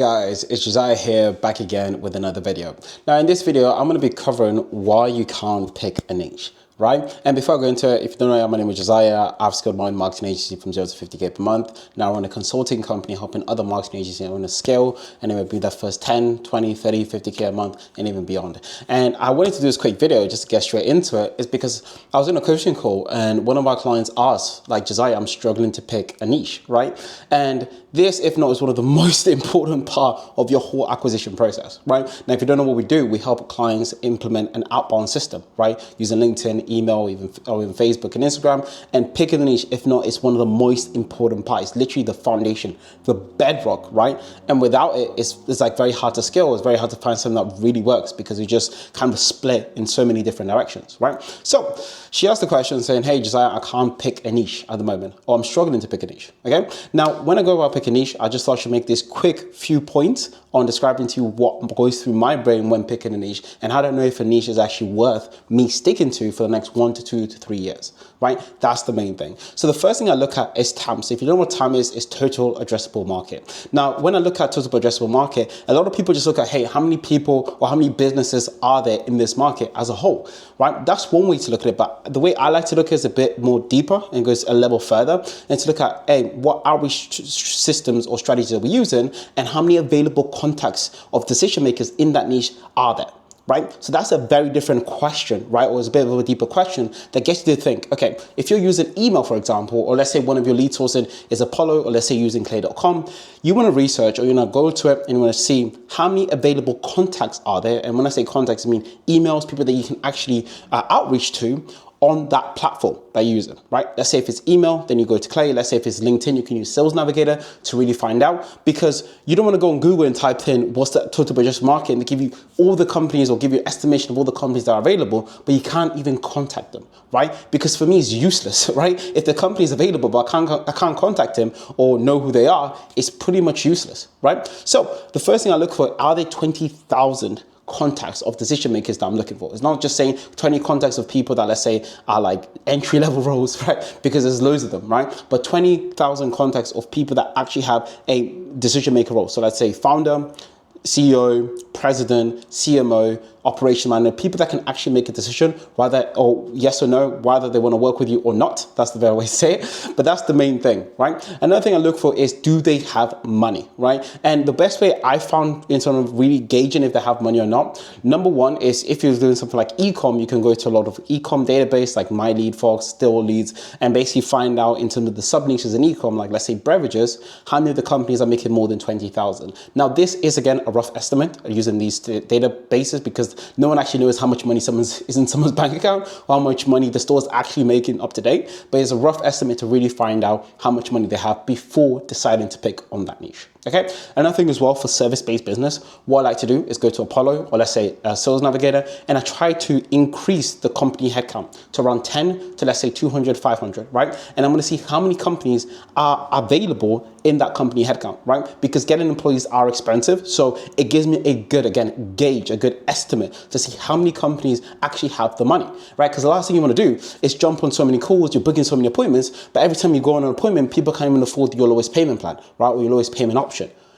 Guys, it's Jozy here, back again with another video. Now in this video, I'm going to be covering why you can't pick a niche, right? And before I go into it, if you don't know, my name is Jozy. I've scaled my own marketing agency from 0 to 50K per month. Now I run a consulting company helping other marketing agencies on a scale and maybe that first 10, 20, 30, 50K a month and even beyond. And I wanted to do this quick video just to get straight into it is because I was in a coaching call and one of our clients asked, like, Jozy, I'm struggling to pick a niche, right? And this, if not, is one of the most important part of your whole acquisition process, right? Now, if you don't know what we do, we help clients implement an outbound system, right? Using LinkedIn, email, or even Facebook and Instagram, and picking a niche, if not, it's one of the most important parts. It's literally the foundation, the bedrock, right? And without it, it's like very hard to scale. It's very hard to find something that really works because we just kind of split in so many different directions, right? So she asked the question saying, hey, Jozy, I can't pick a niche at the moment, or I'm struggling to pick a niche, okay? Now, when I go about pick a niche, I just thought I should make this quick few points on describing to you what goes through my brain when picking a niche and how to know if a niche is actually worth me sticking to for the next 1 to 2 to 3 years, right? That's the main thing. So the first thing I look at is TAM. So if you don't know what TAM is, it's total addressable market. Now, when I look at total addressable market, a lot of people just look at, hey, how many people or how many businesses are there in this market as a whole, right? That's one way to look at it. But the way I like to look at it is a bit more deeper and goes a level further and to look at, hey, what outreach systems or strategies are we using and how many available contacts of decision makers in that niche are there, right? So that's a very different question, right? Or it's a bit of a deeper question that gets you to think, okay, if you're using email, for example, or let's say one of your lead sources is Apollo, or let's say using clay.com, you want to research or you want to go to it and you want to see how many available contacts are there. And when I say contacts, I mean emails, people that you can actually outreach to on that platform that you're using, right? Let's say if it's email, then you go to Clay. Let's say if it's LinkedIn, you can use Sales Navigator to really find out, because you don't want to go on Google and type in what's the total addressable market and they give you all the companies or give you an estimation of all the companies that are available, but you can't even contact them, right? Because for me, it's useless, right? If the company is available, but I can't contact them or know who they are, it's pretty much useless, right? So the first thing I look for, are there 20,000 contacts of decision makers that I'm looking for? It's not just saying 20 contacts of people that, let's say, are like entry level roles, right? Because there's loads of them, right? But 20,000 contacts of people that actually have a decision maker role. So let's say founder, CEO, president, CMO, operation manager, people that can actually make a decision whether, or yes or no, whether they want to work with you or not. That's the very way to say it, but that's the main thing, right? Another thing I look for is, do they have money, right? And the best way I found in terms of really gauging if they have money or not, number one is if you're doing something like e-com, you can go to a lot of e-com database like My Lead, Fox, Still Leads, and basically find out in terms of the sub niches in e-com, like let's say beverages, how many of the companies are making more than 20,000. Now this is again a rough estimate using these databases because no one actually knows how much money is in someone's bank account or how much money the store is actually making up to date. But it's a rough estimate to really find out how much money they have before deciding to pick on that niche. Okay. Another thing as well for service-based business, what I like to do is go to Apollo or let's say Sales Navigator, and I try to increase the company headcount to around 10 to let's say 200, 500, right? And I'm going to see how many companies are available in that company headcount, right? Because getting employees are expensive. So it gives me a good, again, gauge, a good estimate to see how many companies actually have the money, right? Because the last thing you want to do is jump on so many calls, you're booking so many appointments, but every time you go on an appointment, people can't even afford your lowest payment plan, right? Or your lowest payment option.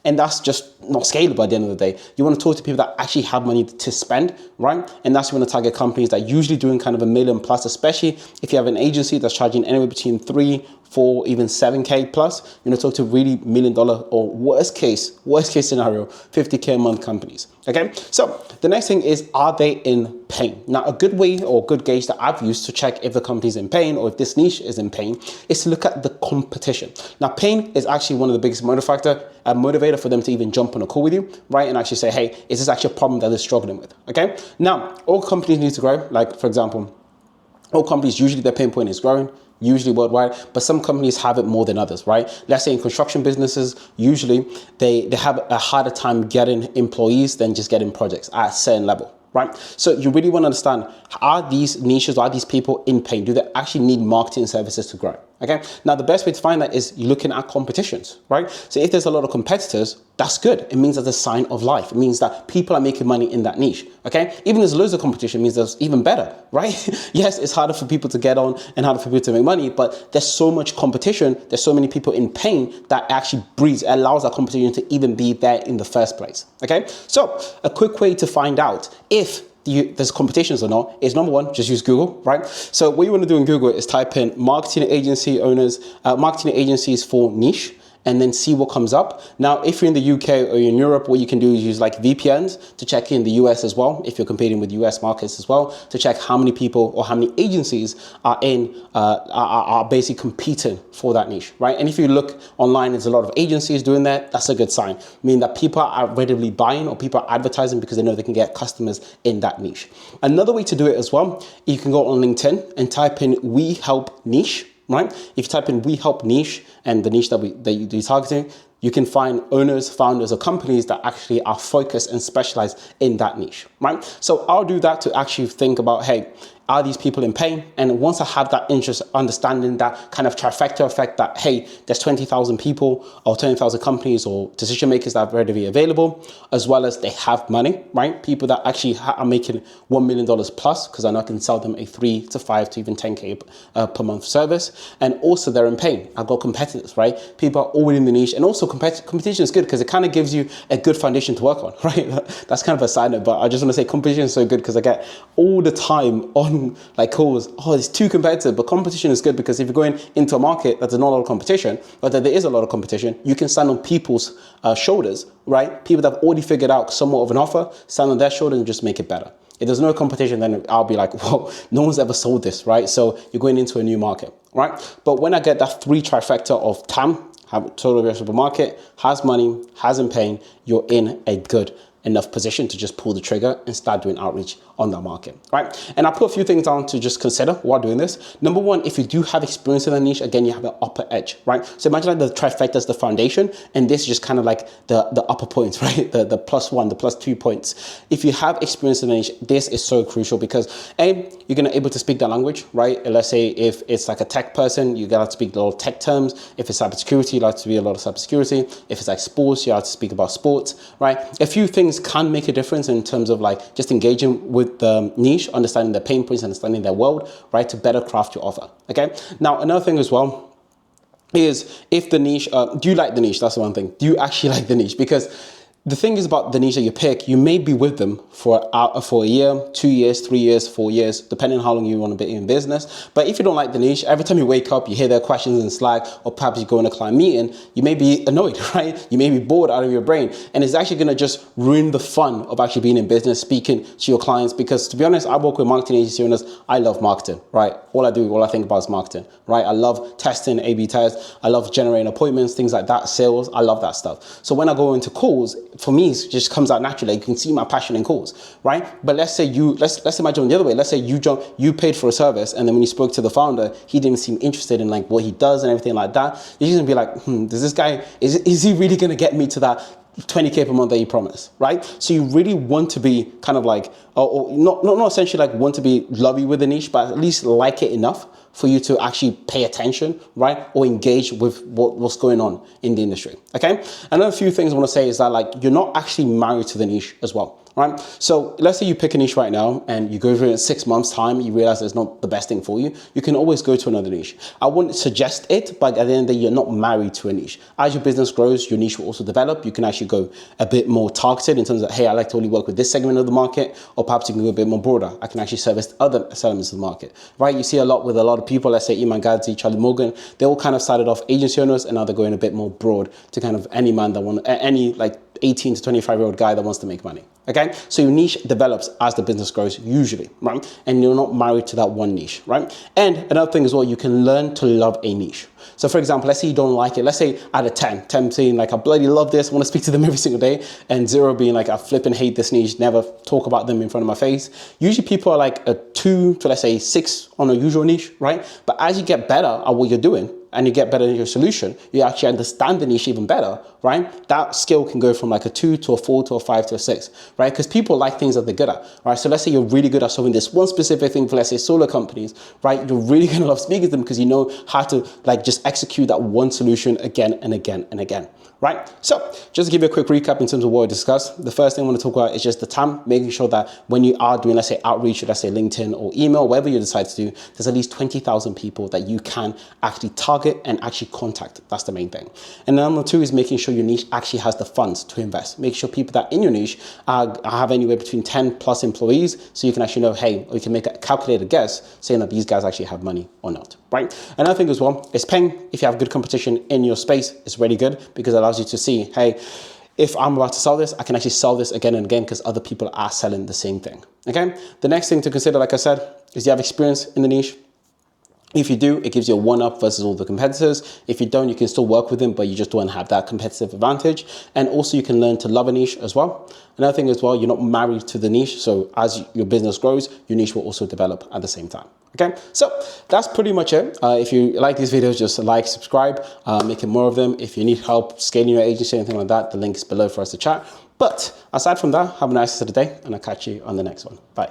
And that's just not scalable at the end of the day. You want to talk to people that actually have money to spend, right? And that's when you want to target companies that are usually doing kind of $1 million plus, especially if you have an agency that's charging anywhere between 3, 4, even 7K plus. You want to talk to really $1 million or worst case scenario, 50K a month companies. Okay. So the next thing is, are they in pain? Now, a good way or good gauge that I've used to check if the company's in pain or if this niche is in pain is to look at the competition. Now, pain is actually one of the biggest motivator for them to even jump on a call with you, right? And actually say, hey, is this actually a problem that they're struggling with? Okay. Now, all companies need to grow. Like, for example, all companies, usually their pain point is growing, usually worldwide, but some companies have it more than others, right? Let's say in construction businesses, usually they have a harder time getting employees than just getting projects at a certain level, right? So you really want to understand, are these niches, are these people in pain? Do they actually need marketing services to grow? Okay. Now, the best way to find that is you're looking at competitions, right? So if there's a lot of competitors, that's good. It means that's a sign of life. It means that people are making money in that niche. Okay. Even there's loads of competition means there's even better, right? Yes, it's harder for people to get on and harder for people to make money, but there's so much competition. There's so many people in pain that actually allows that competition to even be there in the first place. Okay. So a quick way to find out if there's competitions or not is, number one, just use Google, right? So what you want to do in Google is type in marketing agency owners, marketing agencies for niche, and then see what comes up. Now, if you're in the UK or in Europe, what you can do is use like VPNs to check in the US as well, if you're competing with US markets as well, to check how many people or how many agencies are basically competing for that niche, right? And if you look online, there's a lot of agencies doing that. That's a good sign, meaning that people are readily buying or people are advertising because they know they can get customers in that niche. Another way to do it as well, you can go on LinkedIn and type in "We Help Niche." Right? If you type in "We Help Niche" and the niche that you're targeting, you can find owners, founders, or companies that actually are focused and specialized in that niche, right? So I'll do that to actually think about, hey, are these people in pain? And once I have that interest, understanding that kind of trifecta effect that, hey, there's 20,000 people or 20,000 companies or decision makers that are readily available, as well as they have money, right? People that actually are making $1 million plus, because I know I can sell them a 3 to 5 to even 10K per month service. And also they're in pain. I've got competitors, right? People are already in the niche. And also competition is good because it kind of gives you a good foundation to work on, right? That's kind of a side note, but I just want to say competition is so good because I get all the time on like calls, oh, it's too competitive. But competition is good because if you're going into a market that there's not a lot of competition, but that there is a lot of competition, you can stand on people's shoulders, right? People that have already figured out somewhat of an offer, stand on their shoulders and just make it better. If there's no competition, then I'll be like, whoa, no one's ever sold this, right? So you're going into a new market, right? But when I get that 3 trifecta of TAM, have total addressable market, has money, has in pain, you're in a good enough position to just pull the trigger and start doing outreach on that market, right? And I put a few things down to just consider while doing this. Number one, if you do have experience in a niche, again, you have an upper edge, right? So imagine like the trifecta is the foundation, and this is just kind of like the upper points, right? The +1, the +2 points. If you have experience in a niche, this is so crucial because A, you're gonna able to speak that language, right? And let's say if it's like a tech person, you gotta speak a lot of tech terms. If it's cybersecurity, you like to be a lot of cybersecurity. If it's like sports, you have to speak about sports, right? A few things can make a difference in terms of like just engaging with the niche, understanding their pain points, understanding their world, right? To better craft your offer, okay? Now, another thing as well is if the niche, do you like the niche? That's the one thing. Do you actually like the niche? Because the thing is about the niche that you pick, you may be with them for a year, 2 years, 3 years, 4 years, depending on how long you want to be in business. But if you don't like the niche, every time you wake up, you hear their questions in Slack, or perhaps you go in a client meeting, you may be annoyed, right? You may be bored out of your brain. And it's actually going to just ruin the fun of actually being in business, speaking to your clients. Because to be honest, I work with marketing agency owners. I love marketing, right? All I think about is marketing, right? I love testing, A/B tests. I love generating appointments, things like that, sales. I love that stuff. So when I go into calls, for me, it just comes out naturally. You can see my passion in calls, right? But let's say let's imagine the other way. Let's say you paid for a service, and then when you spoke to the founder, he didn't seem interested in like what he does and everything like that. You're just gonna be like, does this guy, is he really gonna get me to that 20K per month that he promised, right? So you really want to be kind of like, or not essentially like want to be lovey with the niche, but at least like it enough for you to actually pay attention, right? Or engage with what's going on in the industry, okay? Another few things I want to say is that like, you're not actually married to the niche as well, right? So let's say you pick a niche right now and you go through it in 6 months time, you realize it's not the best thing for you. You can always go to another niche. I wouldn't suggest it, but at the end of the day, you're not married to a niche. As your business grows, your niche will also develop. You can actually go a bit more targeted in terms of, hey, I like to only work with this segment of the market, or perhaps you can go a bit more broader. I can actually service other segments of the market, right? You see a lot with a lot of people, let's say Iman Gadzi, Charlie Morgan, they all kind of started off agency owners, and now they're going a bit more broad to kind of any man that any like 18 to 25-year-old guy that wants to make money, okay? So your niche develops as the business grows usually, right? And you're not married to that one niche, right? And another thing as well, you can learn to love a niche. So for example, let's say you don't like it. Let's say out of 10 being like, I bloody love this, I want to speak to them every single day, and 0 being like, I flipping hate this niche, never talk about them in front of my face. Usually people are like a 2 to let's say 6 on a usual niche, right? But as you get better at what you're doing, and you get better in your solution, you actually understand the niche even better, right? That skill can go from like a 2 to a 4 to a 5 to a 6, right? Because people like things that they're good at, right? So let's say you're really good at solving this one specific thing for, let's say, solar companies, right? You're really going to love speaking to them because you know how to like just execute that one solution again and again and again, right? So just to give you a quick recap in terms of what we discussed, the first thing I want to talk about is just the TAM, making sure that when you are doing, let's say, outreach, let's say LinkedIn or email, whatever you decide to do, there's at least 20,000 people that you can actually target and actually contact. That's the main thing. And number two is making sure your niche actually has the funds to invest. Make sure people that in your niche have anywhere between 10 plus employees, so you can actually know, hey, or you can make a calculated guess saying that these guys actually have money or not, right? Another thing as well is paying. If you have good competition in your space, it's really good because it allows you to see, hey, if I'm about to sell this, I can actually sell this again and again because other people are selling the same thing, okay? The next thing to consider, like I said, is you have experience in the niche. If you do, it gives you a one-up versus all the competitors. If you don't, you can still work with them, but you just don't have that competitive advantage. And also you can learn to love a niche as well. Another thing as well, you're not married to the niche. So as your business grows, your niche will also develop at the same time. Okay, so that's pretty much it. If you like these videos, just like, subscribe, making more of them. If you need help scaling your agency, anything like that, the link is below for us to chat. But aside from that, have a nice rest of the day and I'll catch you on the next one. Bye.